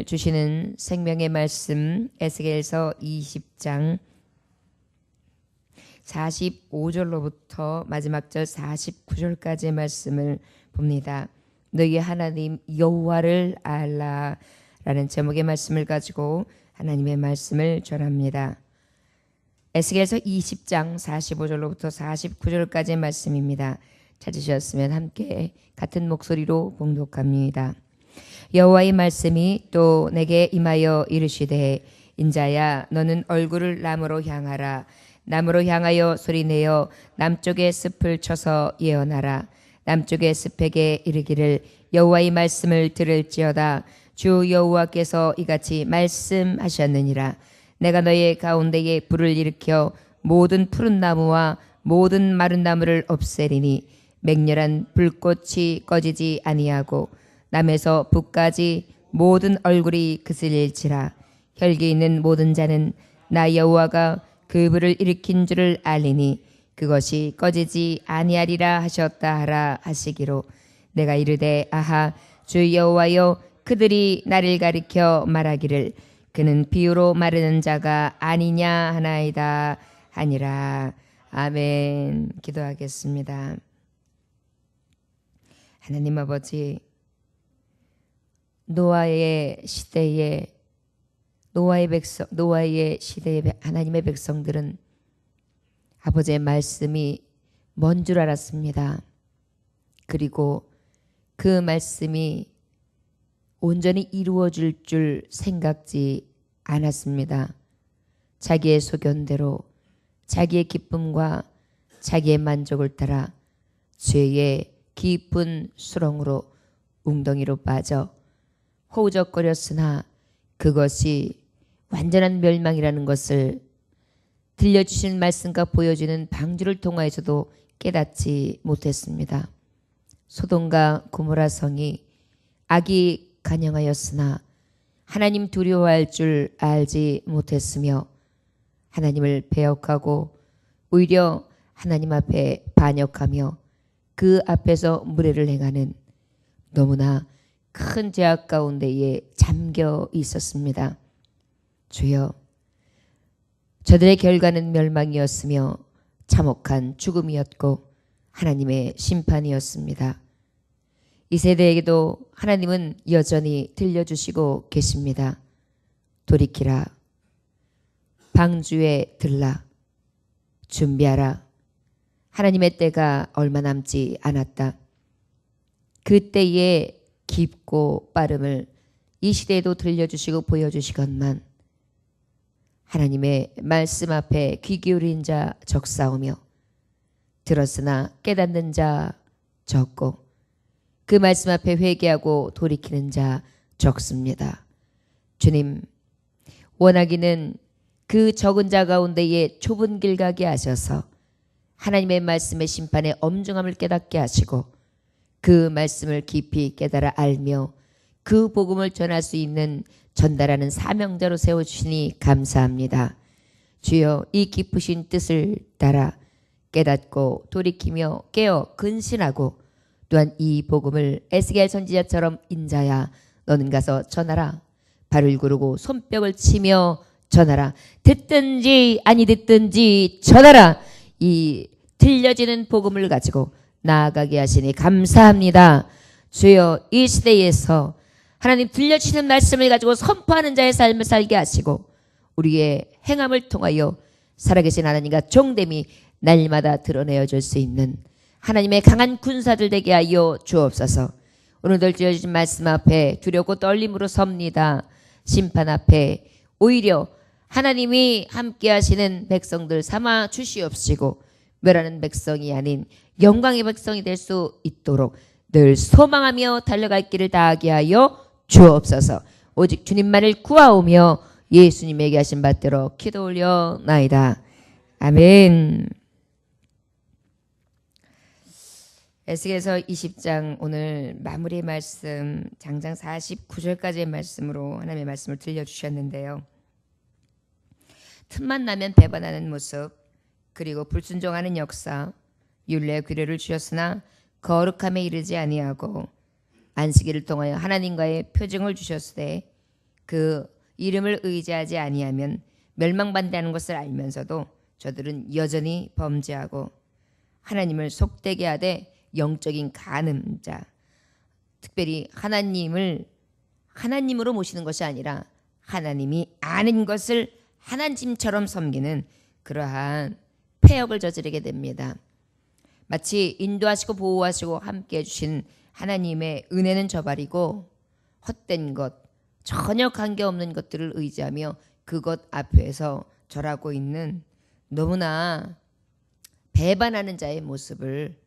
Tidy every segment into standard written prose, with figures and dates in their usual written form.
오늘 주시는 생명의 말씀 에스겔서 20장 45절로부터 마지막 절 49절까지의 말씀을 봅니다. 너희 하나님 여호와를 알라라는 제목의 말씀을 가지고 하나님의 말씀을 전합니다. 에스겔서 20장 45절로부터 49절까지의 말씀입니다. 찾으셨으면 함께 같은 목소리로 봉독합니다. 여호와의 말씀이 또 내게 임하여 이르시되 인자야 너는 얼굴을 남으로 향하라. 남으로 향하여 소리내어 남쪽의 숲을 쳐서 예언하라. 남쪽의 숲에게 이르기를 여호와의 말씀을 들을지어다. 주 여호와께서 이같이 말씀하셨느니라. 내가 너의 가운데에 불을 일으켜 모든 푸른 나무와 모든 마른 나무를 없애리니 맹렬한 불꽃이 꺼지지 아니하고 남에서 북까지 모든 얼굴이 그슬릴지라. 혈기 있는 모든 자는 나 여호와가 그 불을 일으킨 줄을 알리니 그것이 꺼지지 아니하리라 하셨다 하라 하시기로 내가 이르되 아하 주 여호와여 그들이 나를 가리켜 말하기를 그는 비유로 마르는 자가 아니냐 하나이다 하니라. 아멘. 기도하겠습니다. 하나님 아버지, 노아의 시대에 하나님의 백성들은 아버지의 말씀이 뭔 줄 알았습니다. 그리고 그 말씀이 온전히 이루어질 줄 생각지 않았습니다. 자기의 소견대로 자기의 기쁨과 자기의 만족을 따라 죄의 깊은 수렁으로 웅덩이로 빠져 허우적거렸으나 그것이 완전한 멸망이라는 것을 들려주신 말씀과 보여주는 방주를 통하여서도 깨닫지 못했습니다. 소돔과 고모라 성이 악이 간영하였으나 하나님 두려워할 줄 알지 못했으며 하나님을 배역하고 오히려 하나님 앞에 반역하며 그 앞에서 무례를 행하는 너무나 큰 죄악 가운데에 잠겨 있었습니다. 주여, 저들의 결과는 멸망이었으며 참혹한 죽음이었고 하나님의 심판이었습니다. 이 세대에게도 하나님은 여전히 들려주시고 계십니다. 돌이키라. 방주에 들라. 준비하라. 하나님의 때가 얼마 남지 않았다. 그 때의 깊고 빠름을 이 시대에도 들려주시고 보여주시건만 하나님의 말씀 앞에 귀 기울인 자 적사오며 들었으나 깨닫는 자 적고 그 말씀 앞에 회개하고 돌이키는 자 적습니다. 주님, 원하기는 그 적은 자 가운데에 좁은 길 가게 하셔서 하나님의 말씀의 심판의 엄중함을 깨닫게 하시고 그 말씀을 깊이 깨달아 알며 그 복음을 전할 수 있는 전달하는 사명자로 세워주시니 감사합니다. 주여, 이 깊으신 뜻을 따라 깨닫고 돌이키며 깨어 근신하고 또한 이 복음을 에스겔 선지자처럼 인자야 너는 가서 전하라. 발을 구르고 손뼉을 치며 전하라. 듣든지 아니 듣든지 전하라. 이 들려지는 복음을 가지고 나아가게 하시니 감사합니다. 주여, 이 시대에서 하나님 들려주시는 말씀을 가지고 선포하는 자의 삶을 살게 하시고 우리의 행함을 통하여 살아계신 하나님과 종됨이 날마다 드러내어질 수 있는 하나님의 강한 군사들 되게 하여 주옵소서. 오늘도 주어진 말씀 앞에 두렵고 떨림으로 섭니다. 심판 앞에 오히려 하나님이 함께 하시는 백성들 삼아 주시옵시고 멸하는 백성이 아닌 영광의 백성이 될 수 있도록 늘 소망하며 달려갈 길을 다하게 하여 주옵소서. 오직 주님만을 구하오며 예수님에게 하신 바대로 기도 올려나이다. 아멘. 에스겔서 20장 오늘 마무리 말씀 장장 49절까지의 말씀으로 하나님의 말씀을 들려주셨는데요. 틈만 나면 배반하는 모습, 그리고 불순종하는 역사, 율례 규례를 주셨으나 거룩함에 이르지 아니하고 안식일을 통하여 하나님과의 표징을 주셨으되 그 이름을 의지하지 아니하면 멸망받는다는 것을 알면서도 저들은 여전히 범죄하고 하나님을 속되게 하되 영적인 간음자, 특별히 하나님을 하나님으로 모시는 것이 아니라 하나님이 아는 것을 하나님처럼 섬기는 그러한 폐역을 저지르게 됩니다. 마치 인도하시고 보호하시고 함께 해주신 하나님의 은혜는 저발이고 헛된 것, 전혀 관계없는 것들을 의지하며 그것 앞에서 절하고 있는 너무나 배반하는 자의 모습을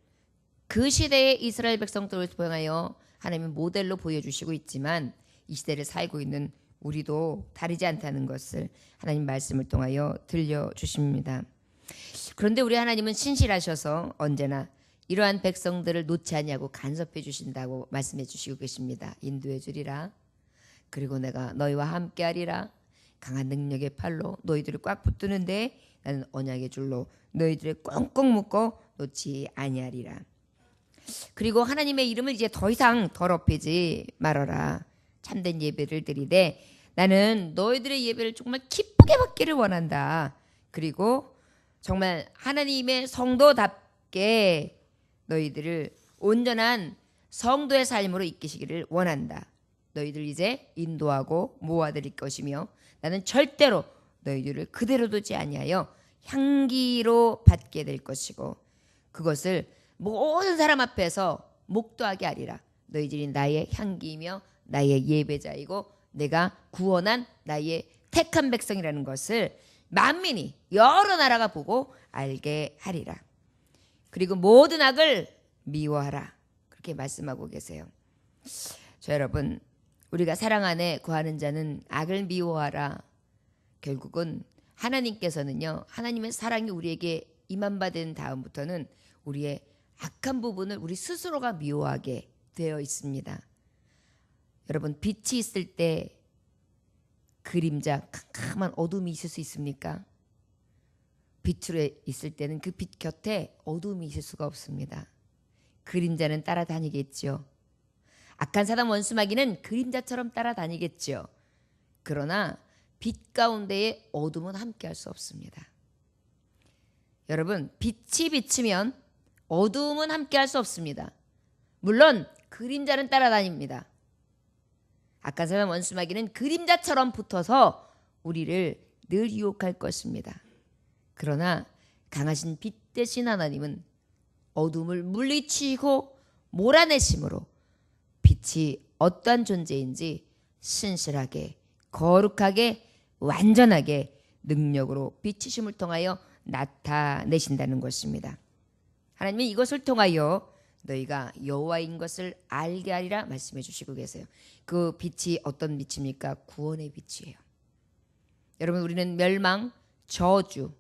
그 시대의 이스라엘 백성들을 통하여 하나님은 모델로 보여주시고 있지만 이 시대를 살고 있는 우리도 다르지 않다는 것을 하나님 말씀을 통하여 들려주십니다. 그런데 우리 하나님은 신실하셔서 언제나 이러한 백성들을 놓지 아니하고 간섭해 주신다고 말씀해 주시고 계십니다. 인도해 주리라. 그리고 내가 너희와 함께하리라. 강한 능력의 팔로 너희들을 꽉 붙드는데 나는 언약의 줄로 너희들을 꽁꽁 묶어 놓지 아니하리라. 그리고 하나님의 이름을 이제 더 이상 더럽히지 말아라. 참된 예배를 드리되 나는 너희들의 예배를 정말 기쁘게 받기를 원한다. 그리고 정말 하나님의 성도답게 너희들을 온전한 성도의 삶으로 이끄시기를 원한다. 너희들 이제 인도하고 모아드릴 것이며 나는 절대로 너희들을 그대로 두지 아니하여 향기로 받게 될 것이고 그것을 모든 사람 앞에서 목도하게 하리라. 너희들이 나의 향기이며 나의 예배자이고 내가 구원한 나의 택한 백성이라는 것을 만민이 여러 나라가 보고 알게 하리라. 그리고 모든 악을 미워하라. 그렇게 말씀하고 계세요. 저 여러분, 우리가 사랑 안에 거하는 자는 악을 미워하라. 결국은 하나님께서는요, 하나님의 사랑이 우리에게 임한받은 다음부터는 우리의 악한 부분을 우리 스스로가 미워하게 되어 있습니다. 여러분, 빛이 있을 때 그림자, 캄캄한 어둠이 있을 수 있습니까? 빛으로 있을 때는 그 빛 곁에 어둠이 있을 수가 없습니다. 그림자는 따라다니겠죠. 악한 사람 원수마귀는 그림자처럼 따라다니겠죠. 그러나 빛 가운데의 어둠은 함께할 수 없습니다. 여러분, 빛이 비치면 어둠은 함께할 수 없습니다. 물론 그림자는 따라다닙니다. 악한 사람 원수마귀는 그림자처럼 붙어서 우리를 늘 유혹할 것입니다. 그러나 강하신 빛 대신 하나님은 어둠을 물리치고 몰아내심으로 빛이 어떠한 존재인지 신실하게 거룩하게 완전하게 능력으로 비치심을 통하여 나타내신다는 것입니다. 하나님은 이것을 통하여 너희가 여호와인 것을 알게 하리라 말씀해 주시고 계세요. 그 빛이 어떤 빛입니까? 구원의 빛이에요. 여러분, 우리는 멸망, 저주,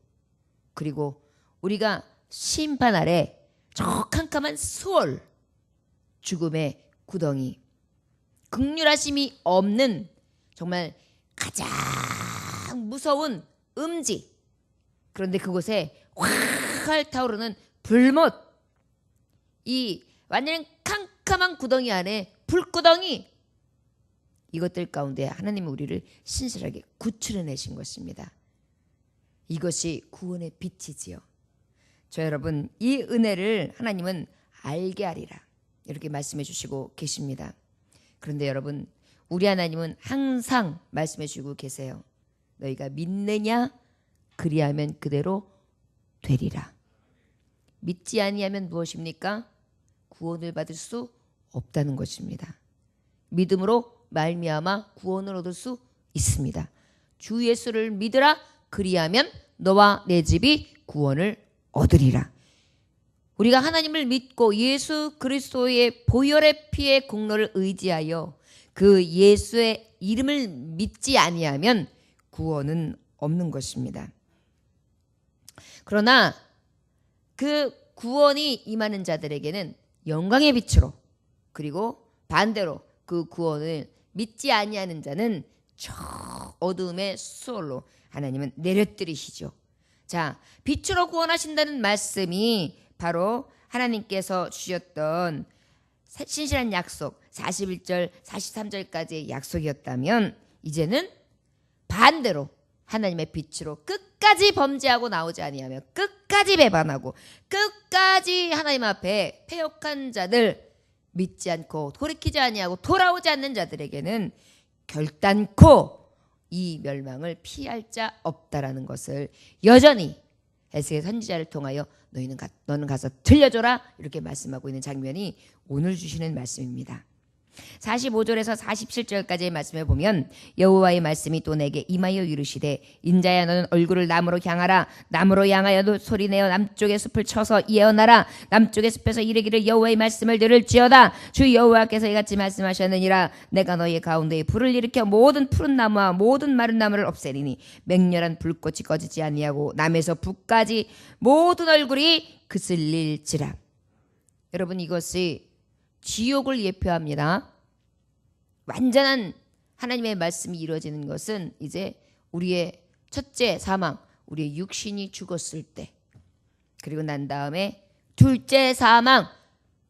그리고 우리가 심판 아래 저 캄캄한 수월, 죽음의 구덩이, 긍휼하심이 없는 정말 가장 무서운 음지, 그런데 그곳에 활 타오르는 불못, 이 완전히 캄캄한 구덩이 안에 불구덩이, 이것들 가운데 하나님은 우리를 신실하게 구출해내신 것입니다. 이것이 구원의 빛이지요. 저 여러분, 이 은혜를 하나님은 알게 하리라 이렇게 말씀해 주시고 계십니다. 그런데 여러분, 우리 하나님은 항상 말씀해 주고 계세요. 너희가 믿느냐? 그리하면 그대로 되리라. 믿지 아니하면 무엇입니까? 구원을 받을 수 없다는 것입니다. 믿음으로 말미암아 구원을 얻을 수 있습니다. 주 예수를 믿으라. 그리하면 너와 내 집이 구원을 얻으리라. 우리가 하나님을 믿고 예수 그리스도의 보혈의 피의 공로를 의지하여 그 예수의 이름을 믿지 아니하면 구원은 없는 것입니다. 그러나 그 구원이 임하는 자들에게는 영광의 빛으로, 그리고 반대로 그 구원을 믿지 아니하는 자는 저 어둠의 수월로 하나님은 내려뜨리시죠. 자, 빛으로 구원하신다는 말씀이 바로 하나님께서 주셨던 신실한 약속, 41절 43절까지의 약속이었다면 이제는 반대로 하나님의 빛으로 끝까지 범죄하고 나오지 아니하며 끝까지 배반하고 끝까지 하나님 앞에 패역한 자들, 믿지 않고 돌이키지 아니하고 돌아오지 않는 자들에게는 결단코 이 멸망을 피할 자 없다라는 것을 여전히 에스겔 선지자를 통하여 너는 가서 들려줘라 이렇게 말씀하고 있는 장면이 오늘 주시는 말씀입니다. 45절에서 47절까지의 말씀을 보면 여호와의 말씀이 또 내게 임하여 이르시되 인자야 너는 얼굴을 남으로 향하라. 남으로 향하여 소리내어 남쪽의 숲을 쳐서 예언하라. 남쪽의 숲에서 이르기를 여호와의 말씀을 들을지어다. 주 여호와께서 이같이 말씀하셨느니라. 내가 너희 가운데에 불을 일으켜 모든 푸른 나무와 모든 마른 나무를 없애리니 맹렬한 불꽃이 꺼지지 아니하고 남에서 북까지 모든 얼굴이 그슬릴지라. 여러분, 이것이 지옥을 예표합니다. 완전한 하나님의 말씀이 이루어지는 것은 이제 우리의 첫째 사망, 우리의 육신이 죽었을 때, 그리고 난 다음에 둘째 사망,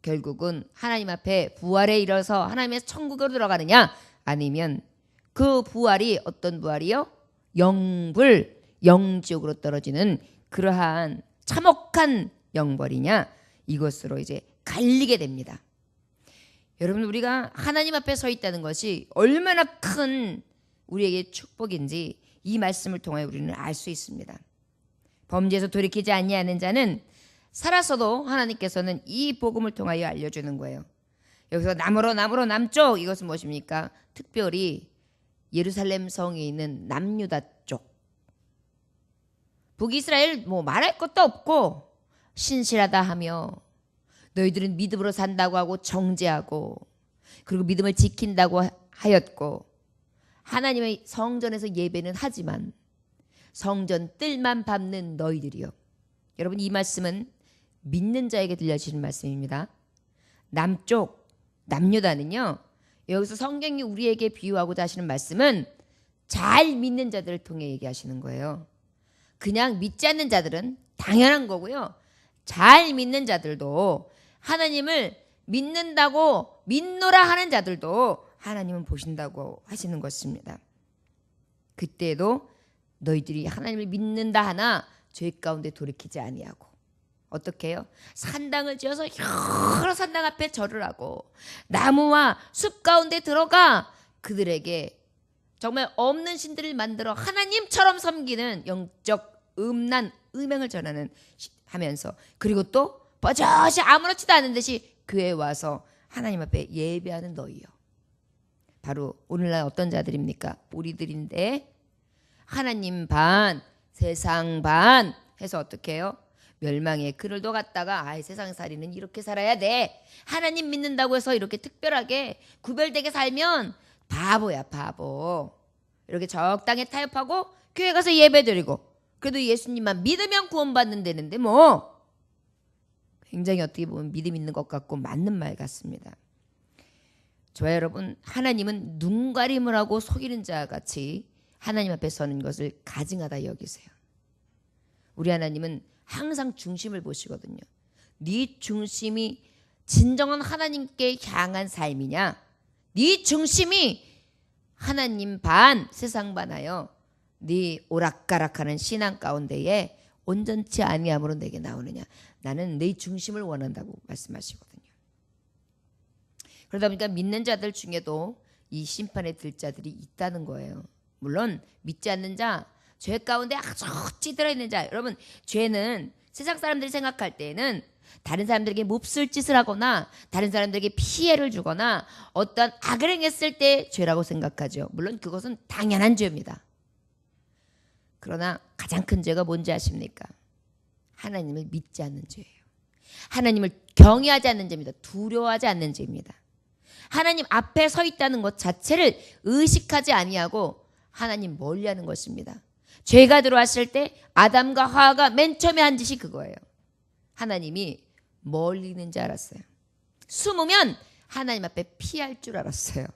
결국은 하나님 앞에 부활에 이르러서 하나님의 천국으로 들어가느냐, 아니면 그 부활이 어떤 부활이요? 영불, 영지옥으로 떨어지는 그러한 참혹한 영벌이냐, 이것으로 이제 갈리게 됩니다. 여러분, 우리가 하나님 앞에 서 있다는 것이 얼마나 큰 우리에게 축복인지 이 말씀을 통해 우리는 알 수 있습니다. 범죄에서 돌이키지 아니하는 자는 살았어도 하나님께서는 이 복음을 통하여 알려주는 거예요. 여기서 남으로 남쪽, 이것은 무엇입니까? 특별히 예루살렘 성에 있는 남유다 쪽, 북이스라엘 말할 것도 없고 신실하다 하며 너희들은 믿음으로 산다고 하고 정죄하고 그리고 믿음을 지킨다고 하였고 하나님의 성전에서 예배는 하지만 성전 뜰만 밟는 너희들이요. 여러분, 이 말씀은 믿는 자에게 들려주시는 말씀입니다. 남쪽, 남유다는요, 여기서 성경이 우리에게 비유하고자 하시는 말씀은 잘 믿는 자들을 통해 얘기하시는 거예요. 그냥 믿지 않는 자들은 당연한 거고요. 잘 믿는 자들도, 하나님을 믿는다고 믿노라 하는 자들도 하나님은 보신다고 하시는 것입니다. 그때도 너희들이 하나님을 믿는다 하나 죄 가운데 돌이키지 아니하고 어떻게 해요? 산당을 지어서 여러 산당 앞에 절을 하고 나무와 숲 가운데 들어가 그들에게 정말 없는 신들을 만들어 하나님처럼 섬기는 영적 음란 음행을 전하는 하면서, 그리고 또 버젓이 아무렇지도 않은 듯이 교회에 와서 하나님 앞에 예배하는 너희요. 바로 오늘날 어떤 자들입니까? 우리들인데 하나님 반 세상 반 해서 어떻게 해요? 멸망의 그늘도 갔다가 세상살이는 이렇게 살아야 돼, 하나님 믿는다고 해서 이렇게 특별하게 구별되게 살면 바보야 바보. 이렇게 적당히 타협하고 교회 가서 예배드리고 그래도 예수님만 믿으면 구원받는다는데 굉장히 어떻게 보면 믿음 있는 것 같고 맞는 말 같습니다. 저와 여러분, 하나님은 눈가림을 하고 속이는 자같이 하나님 앞에 서는 것을 가증하다 여기세요. 우리 하나님은 항상 중심을 보시거든요. 네 중심이 진정한 하나님께 향한 삶이냐, 네 중심이 하나님 반 세상 반하여 네 오락가락하는 신앙 가운데에 온전치 아니함으로 내게 나오느냐, 나는 네 중심을 원한다고 말씀하시거든요. 그러다 보니까 믿는 자들 중에도 이 심판에 들 자들이 있다는 거예요. 물론 믿지 않는 자, 죄 가운데 아주 찌들어 있는 자, 여러분, 죄는 세상 사람들이 생각할 때에는 다른 사람들에게 몹쓸 짓을 하거나 다른 사람들에게 피해를 주거나 어떤 악을 행했을 때 죄라고 생각하죠. 물론 그것은 당연한 죄입니다. 그러나 가장 큰 죄가 뭔지 아십니까? 하나님을 믿지 않는 죄예요. 하나님을 경외하지 않는 죄입니다. 두려워하지 않는 죄입니다. 하나님 앞에 서 있다는 것 자체를 의식하지 아니하고 하나님 멀리하는 것입니다. 죄가 들어왔을 때 아담과 하와가 맨 처음에 한 짓이 그거예요. 하나님이 멀리 있는 줄 알았어요. 숨으면 하나님 앞에 피할 줄 알았어요.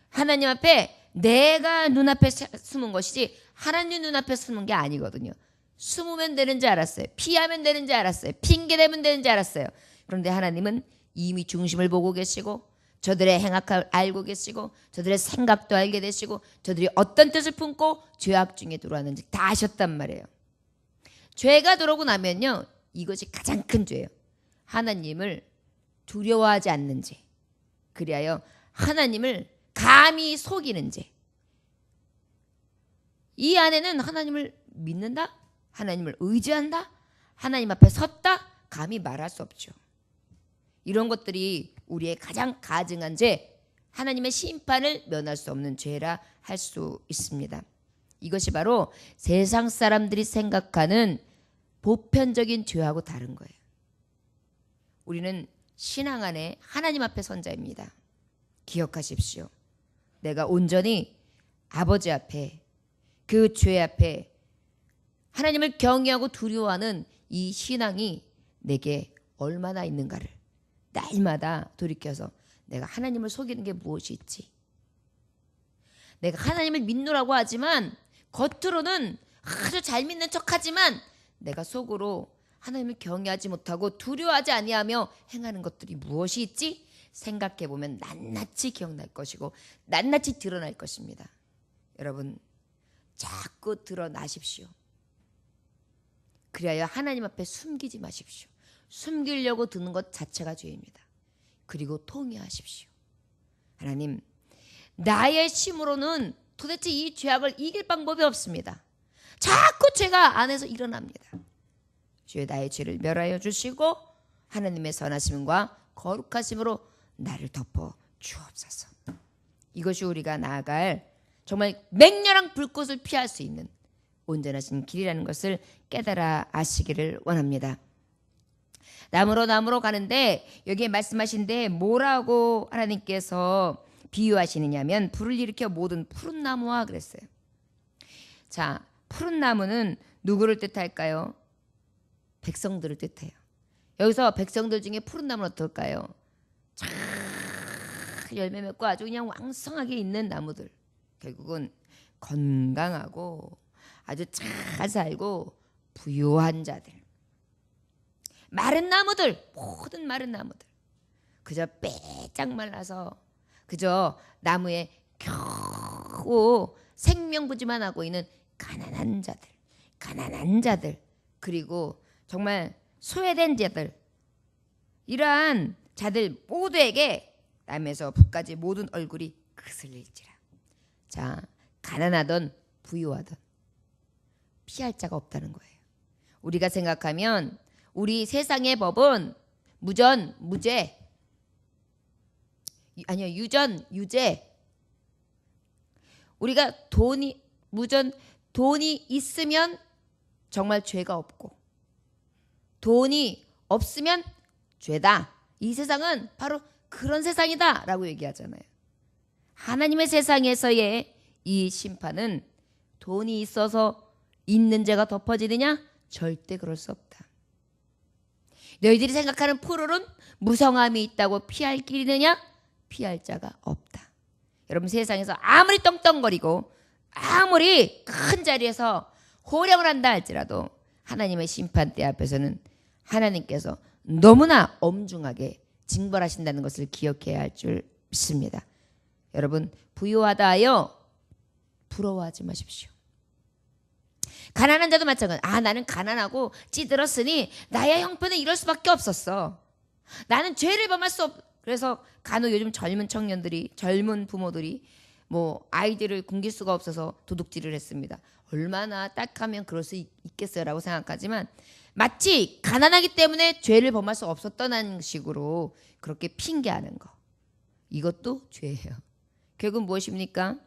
하나님 앞에 내가 눈앞에 숨은 것이지 하나님 눈앞에 숨은 게 아니거든요. 숨으면 되는 줄 알았어요. 피하면 되는 줄 알았어요. 핑계대면 되는 줄 알았어요. 그런데 하나님은 이미 중심을 보고 계시고 저들의 행악을 알고 계시고 저들의 생각도 알게 되시고 저들이 어떤 뜻을 품고 죄악 중에 들어왔는지 다 아셨단 말이에요. 죄가 들어오고 나면요, 이것이 가장 큰 죄예요. 하나님을 두려워하지 않는 죄, 그리하여 하나님을 감히 속이는 죄. 이 안에는 하나님을 믿는다, 하나님을 의지한다, 하나님 앞에 섰다 감히 말할 수 없죠. 이런 것들이 우리의 가장 가증한 죄, 하나님의 심판을 면할 수 없는 죄라 할 수 있습니다. 이것이 바로 세상 사람들이 생각하는 보편적인 죄하고 다른 거예요. 우리는 신앙 안에 하나님 앞에 선 자입니다. 기억하십시오. 내가 온전히 아버지 앞에, 그 죄 앞에 하나님을 경외하고 두려워하는 이 신앙이 내게 얼마나 있는가를 날마다 돌이켜서 내가 하나님을 속이는 게 무엇이 있지? 내가 하나님을 믿노라고 하지만 겉으로는 아주 잘 믿는 척하지만 내가 속으로 하나님을 경외하지 못하고 두려워하지 아니하며 행하는 것들이 무엇이 있지? 생각해보면 낱낱이 기억날 것이고 낱낱이 드러날 것입니다. 여러분, 자꾸 드러나십시오. 그리하여 하나님 앞에 숨기지 마십시오. 숨기려고 드는 것 자체가 죄입니다. 그리고 통회하십시오. 하나님, 나의 힘으로는 도대체 이 죄악을 이길 방법이 없습니다. 자꾸 죄가 안에서 일어납니다. 주여, 나의 죄를 멸하여 주시고 하나님의 선하심과 거룩하심으로 나를 덮어 주옵소서. 이것이 우리가 나아갈 정말 맹렬한 불꽃을 피할 수 있는 온전하신 길이라는 것을 깨달아 아시기를 원합니다. 나무로 가는데 여기에 말씀하신데 뭐라고 하나님께서 비유하시느냐면 불을 일으켜 모든 푸른 나무와 그랬어요. 자, 푸른 나무는 누구를 뜻할까요? 백성들을 뜻해요. 여기서 백성들 중에 푸른 나무는 어떨까요? 잘 열매 맺고 아주 그냥 왕성하게 있는 나무들. 결국은 건강하고 아주 잘 살고 부유한 자들. 마른 나무들, 모든 마른 나무들. 그저 빼짝 말라서 그저 나무에 겨우 생명부지만 하고 있는 가난한 자들, 그리고 정말 소외된 자들, 이러한 자들 모두에게 남에서 북까지 모든 얼굴이 그슬릴지라. 자, 가난하던 부유하던 피할 자가 없다는 거예요. 우리가 생각하면 우리 세상의 법은 무전, 무죄, 아니요, 유전, 유죄. 우리가 돈이 있으면 정말 죄가 없고 돈이 없으면 죄다. 이 세상은 바로 그런 세상이다 라고 얘기하잖아요. 하나님의 세상에서의 이 심판은 돈이 있어서 있는 죄가 덮어지느냐? 절대 그럴 수 없다. 너희들이 생각하는 푸르른 무성함이 있다고 피할 길이 있느냐? 피할 자가 없다. 여러분, 세상에서 아무리 떵떵거리고 아무리 큰 자리에서 호령을 한다 할지라도 하나님의 심판대 앞에서는 하나님께서 너무나 엄중하게 징벌하신다는 것을 기억해야 할 줄 믿습니다. 여러분, 부유하다 하여 부러워하지 마십시오. 가난한 자도 마찬가지예요. 나는 가난하고 찌들었으니 나의 형편은 이럴 수밖에 없었어. 나는 죄를 범할 수 없. 그래서 간혹 요즘 젊은 부모들이 뭐 아이들을 굶길 수가 없어서 도둑질을 했습니다. 얼마나 딱하면 그럴 수 있겠어요라고 생각하지만 마치 가난하기 때문에 죄를 범할 수 없었다는 식으로 그렇게 핑계하는 거, 이것도 죄예요. 결국 무엇입니까?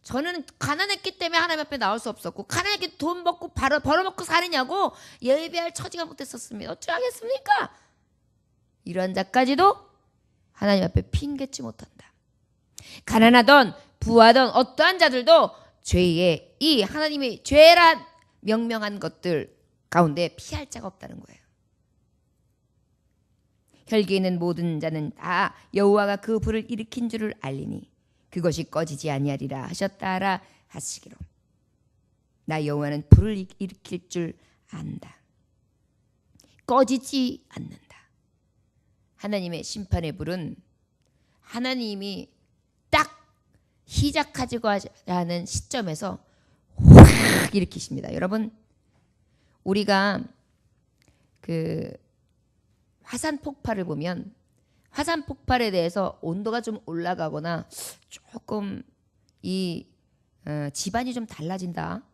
저는 가난했기 때문에 하나님 앞에 나올 수 없었고 가난하게 돈 먹고 벌어먹고 사느냐고 예배할 처지가 못했었습니다. 어쩌겠습니까? 이런 자까지도 하나님 앞에 핑계치 못한다. 가난하던 부하던 어떠한 자들도 죄의 이 하나님의 죄란 명명한 것들 가운데 피할 자가 없다는 거예요. 혈기에 있는 모든 자는 다 여호와가 그 불을 일으킨 줄을 알리니 그것이 꺼지지 아니하리라 하셨다라 하시기로. 나 여호와는 불을 일으킬 줄 안다. 꺼지지 않는다. 하나님의 심판의 불은 하나님이 딱 시작하지고 하는 시점에서 확 일으키십니다. 여러분, 우리가 그 화산 폭발을 보면 화산 폭발에 대해서 온도가 좀 올라가거나 조금 이 집안이 좀 달라진다,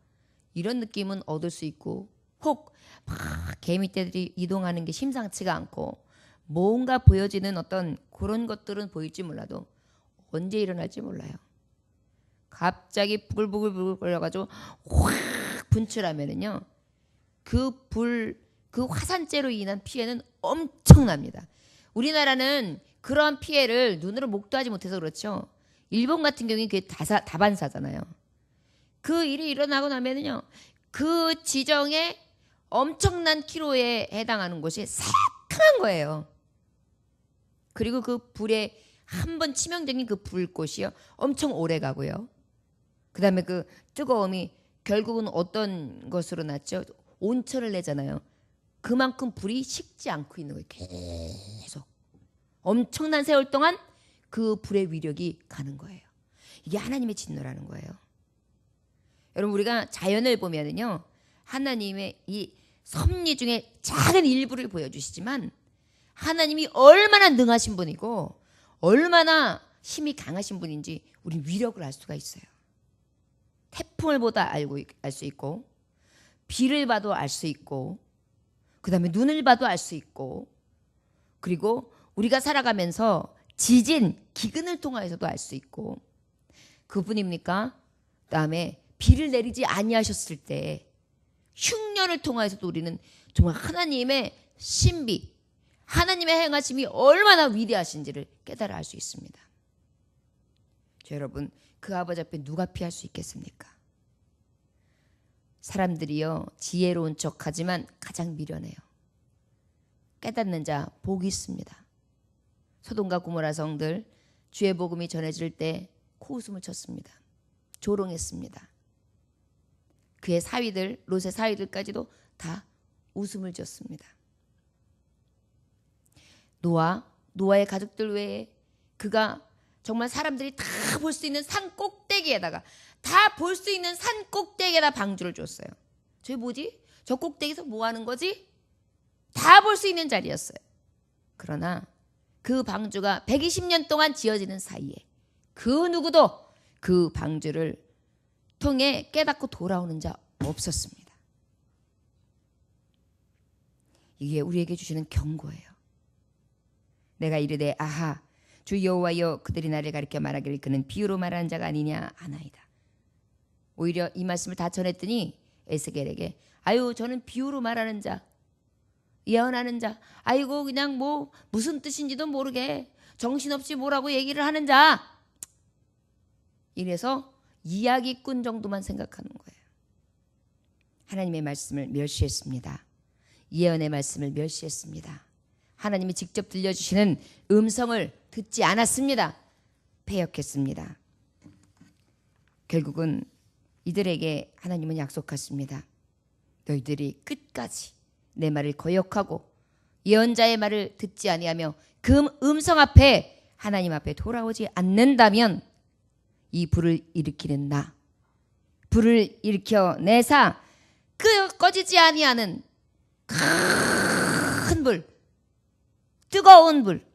이런 느낌은 얻을 수 있고, 혹 막 개미떼들이 이동하는 게 심상치가 않고 뭔가 보여지는 어떤 그런 것들은 보일지 몰라도 언제 일어날지 몰라요. 갑자기 부글부글 끓여가지고 확 분출하면은요, 그 화산재로 인한 피해는 엄청납니다. 우리나라는 그러한 피해를 눈으로 목도하지 못해서 그렇죠. 일본 같은 경우는 그게 다반사잖아요. 그 일이 일어나고 나면은요, 그 지정에 엄청난 키로에 해당하는 곳이 새카만 거예요. 그리고 그 불에 한 번 치명적인 그 불꽃이요, 엄청 오래 가고요. 그 다음에 그 뜨거움이 결국은 어떤 것으로 났죠? 온천을 내잖아요. 그만큼 불이 식지 않고 있는 거예요. 계속 엄청난 세월 동안 그 불의 위력이 가는 거예요. 이게 하나님의 진노라는 거예요. 여러분, 우리가 자연을 보면은요, 하나님의 이 섭리 중에 작은 일부를 보여주시지만 하나님이 얼마나 능하신 분이고 얼마나 힘이 강하신 분인지 우리 위력을 알 수가 있어요. 태풍을 보다 알 수 있고, 비를 봐도 알 수 있고, 그 다음에 눈을 봐도 알 수 있고, 그리고 우리가 살아가면서 지진, 기근을 통하여서도 알 수 있고, 그뿐입니까? 그 다음에 비를 내리지 아니하셨을 때 흉년을 통하여서도 우리는 정말 하나님의 신비, 하나님의 행하심이 얼마나 위대하신지를 깨달아 알 수 있습니다. 여러분, 그 아버지 앞에 누가 피할 수 있겠습니까? 사람들이요, 지혜로운 척하지만 가장 미련해요. 깨닫는 자 복이 있습니다. 소돔과 고모라 성들 주의 복음이 전해질 때 코웃음을 쳤습니다. 조롱했습니다. 그의 사위들, 롯의 사위들까지도 다 웃음을 졌습니다. 노아의 가족들 외에 그가 정말 사람들이 다 볼 수 있는 산 꼭대기에다가, 다 볼 수 있는 산 꼭대기에다 방주를 줬어요. 저게 뭐지? 저 꼭대기에서 뭐 하는 거지? 다 볼 수 있는 자리였어요. 그러나 그 방주가 120년 동안 지어지는 사이에 그 누구도 그 방주를 통해 깨닫고 돌아오는 자 없었습니다. 이게 우리에게 주시는 경고예요. 내가 이르되 아하, 주 여호와여, 그들이 나를 가리켜 말하기를 그는 비유로 말하는 자가 아니냐 하나이다. 오히려 이 말씀을 다 전했더니 에스겔에게, 아유, 저는 비유로 말하는 자, 예언하는 자, 아이고 그냥 뭐 무슨 뜻인지도 모르게 정신없이 뭐라고 얘기를 하는 자, 이래서 이야기꾼 정도만 생각하는 거예요. 하나님의 말씀을 멸시했습니다. 예언의 말씀을 멸시했습니다. 하나님이 직접 들려주시는 음성을 듣지 않았습니다. 패역했습니다. 결국은 이들에게 하나님은 약속하십니다. 너희들이 끝까지 내 말을 거역하고 예언자의 말을 듣지 아니하며 그 음성 앞에, 하나님 앞에 돌아오지 않는다면 이 불을 일으키는 나, 불을 일으켜 내사 꺼지지 아니하는 큰 불, 뜨거운 불,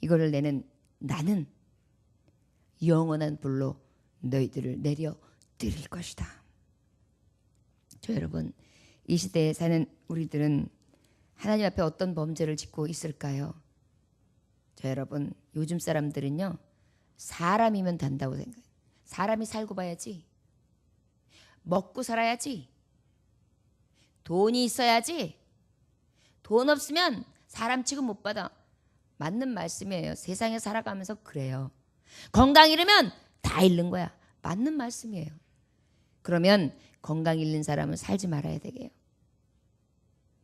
이거를 내는 나는 영원한 불로 너희들을 내려 드릴 것이다. 저 여러분, 이 시대에 사는 우리들은 하나님 앞에 어떤 범죄를 짓고 있을까요? 저 여러분, 요즘 사람들은요, 사람이면 된다고 생각해요. 사람이 살고 봐야지, 먹고 살아야지, 돈이 있어야지, 돈 없으면 사람 취급 못 받아. 맞는 말씀이에요. 세상에 살아가면서 그래요. 건강 잃으면 다 잃는 거야. 맞는 말씀이에요. 그러면 건강 잃는 사람은 살지 말아야 되게요.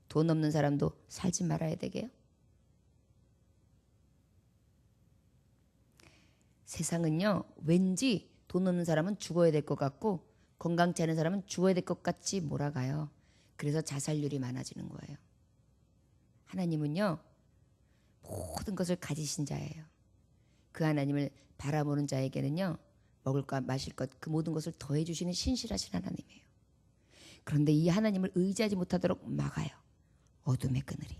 돈 없는 사람도 살지 말아야 되게요. 세상은요, 왠지 돈 없는 사람은 죽어야 될 것 같고 건강치 않은 사람은 죽어야 될 것 같이 몰아가요. 그래서 자살률이 많아지는 거예요. 하나님은요, 모든 것을 가지신 자예요. 그 하나님을 바라보는 자에게는요, 먹을 것 마실 것 그 모든 것을 더해 주시는 신실하신 하나님이에요. 그런데 이 하나님을 의지하지 못하도록 막아요. 어둠의 그늘이.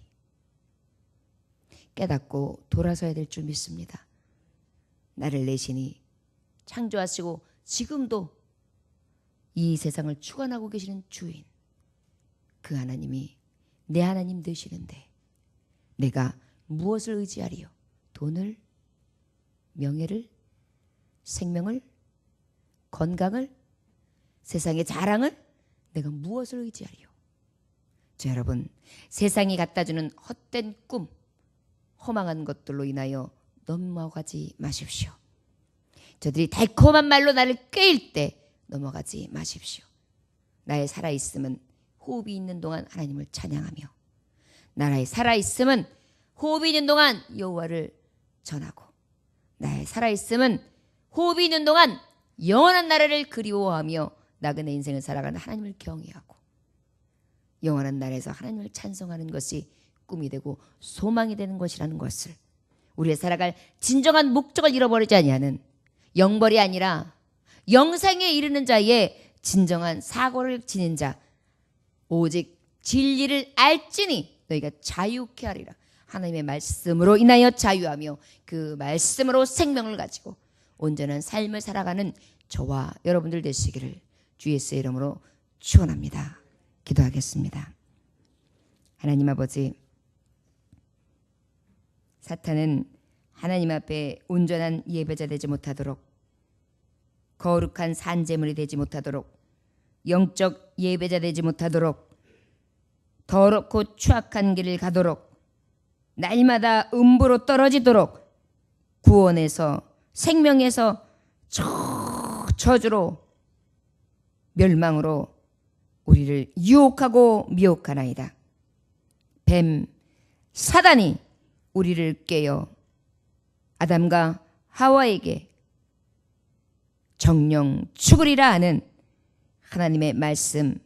깨닫고 돌아서야 될 줄 믿습니다. 나를 내시니 창조하시고 지금도 이 세상을 주관하고 계시는 주인, 그 하나님이 내 하나님 되시는데 내가 무엇을 의지하리요? 돈을? 명예를? 생명을? 건강을? 세상의 자랑을? 내가 무엇을 의지하리요? 자, 여러분, 세상이 갖다주는 헛된 꿈, 허망한 것들로 인하여 넘어가지 마십시오. 저들이 달콤한 말로 나를 꾀일 때 넘어가지 마십시오. 나의 살아있음은 호흡이 있는 동안 하나님을 찬양하며, 나의 살아있음은 호흡이 있는 동안 여호와를 전하고, 나의 살아있음은 호흡이 있는 동안 영원한 나라를 그리워하며 나그네 인생을 살아가는 하나님을 경외하고, 영원한 나라에서 하나님을 찬송하는 것이 꿈이 되고 소망이 되는 것이라는 것을, 우리의 살아갈 진정한 목적을 잃어버리지 아니하는, 영벌이 아니라 영생에 이르는 자의 진정한 사고를 지닌 자, 오직 진리를 알지니 너희가 자유케 하리라. 하나님의 말씀으로 인하여 자유하며 그 말씀으로 생명을 가지고 온전한 삶을 살아가는 저와 여러분들 되시기를 주 예수의 이름으로 축원합니다. 기도하겠습니다. 하나님 아버지, 사탄은 하나님 앞에 온전한 예배자 되지 못하도록, 거룩한 산제물이 되지 못하도록, 영적 예배자 되지 못하도록, 더럽고 추악한 길을 가도록, 날마다 음부로 떨어지도록, 구원에서 생명에서 저주로 멸망으로 우리를 유혹하고 미혹하나이다. 뱀 사단이 우리를 깨어 아담과 하와에게 정령 죽으리라 하는 하나님의 말씀,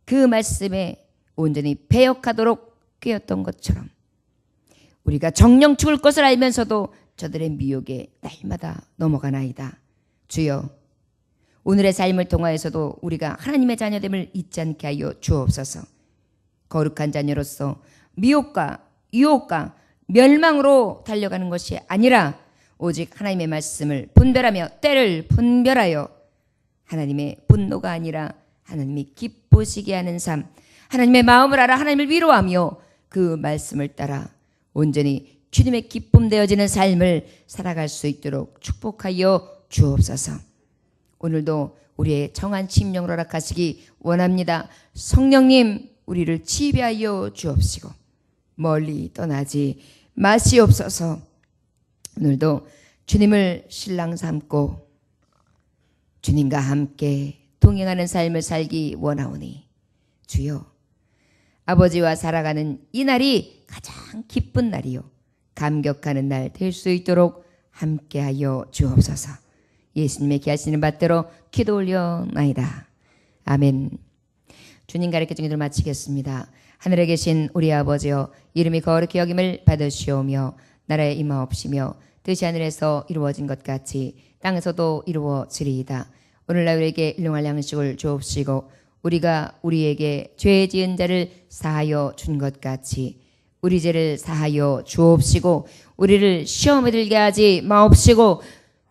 그 말씀에 온전히 배역하도록 꾀었던 것처럼 우리가 정령 죽을 것을 알면서도 저들의 미혹에 날마다 넘어가나이다. 주여, 오늘의 삶을 통하여서도 우리가 하나님의 자녀됨을 잊지 않게 하여 주옵소서. 거룩한 자녀로서 미혹과 유혹과 멸망으로 달려가는 것이 아니라 오직 하나님의 말씀을 분별하며 때를 분별하여 하나님의 분노가 아니라 하나님이 기쁘시게 하는 삶, 하나님의 마음을 알아 하나님을 위로하며 그 말씀을 따라 온전히 주님의 기쁨 되어지는 삶을 살아갈 수 있도록 축복하여 주옵소서. 오늘도 우리의 정한 심령으로 허락하시기 원합니다. 성령님, 우리를 지배하여 주옵시고 멀리 떠나지 마시옵소서. 오늘도 주님을 신랑 삼고 주님과 함께 동행하는 삶을 살기 원하오니 주여, 아버지와 살아가는 이 날이 가장 기쁜 날이요 감격하는 날 될 수 있도록 함께하여 주옵소서. 예수님의 기하시는 받들어 기도 올려나이다. 아멘. 주님 가르쳐 기도를 마치겠습니다. 하늘에 계신 우리 아버지여, 이름이 거룩히 여김을 받으시오며 나라에 임하옵시며 뜻이 하늘에서 이루어진 것 같이 땅에서도 이루어지리이다. 오늘날 우리에게 일용할 양식을 주옵시고 우리가 우리에게 죄 지은 자를 사하여 준 것 같이 우리 죄를 사하여 주옵시고 우리를 시험에 들게 하지 마옵시고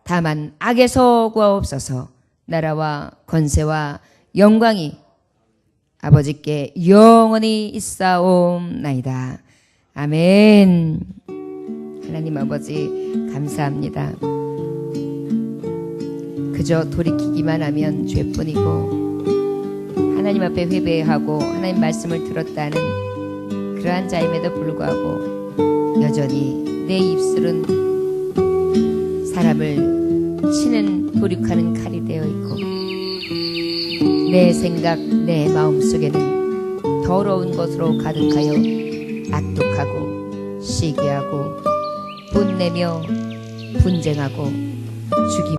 다만 악에서 구하옵소서. 나라와 권세와 영광이 아버지께 영원히 있사옵나이다. 아멘. 하나님 아버지 감사합니다. 그저 돌이키기만 하면 죄뿐이고 하나님 앞에 회개하고 하나님 말씀을 들었다는 그러한 자임에도 불구하고 여전히 내 입술은 사람을 치는 도륙하는 칼이 되어 있고 내 생각, 내 마음속에는 더러운 것으로 가득하여 악독하고 시기하고 분내며 분쟁하고 죽임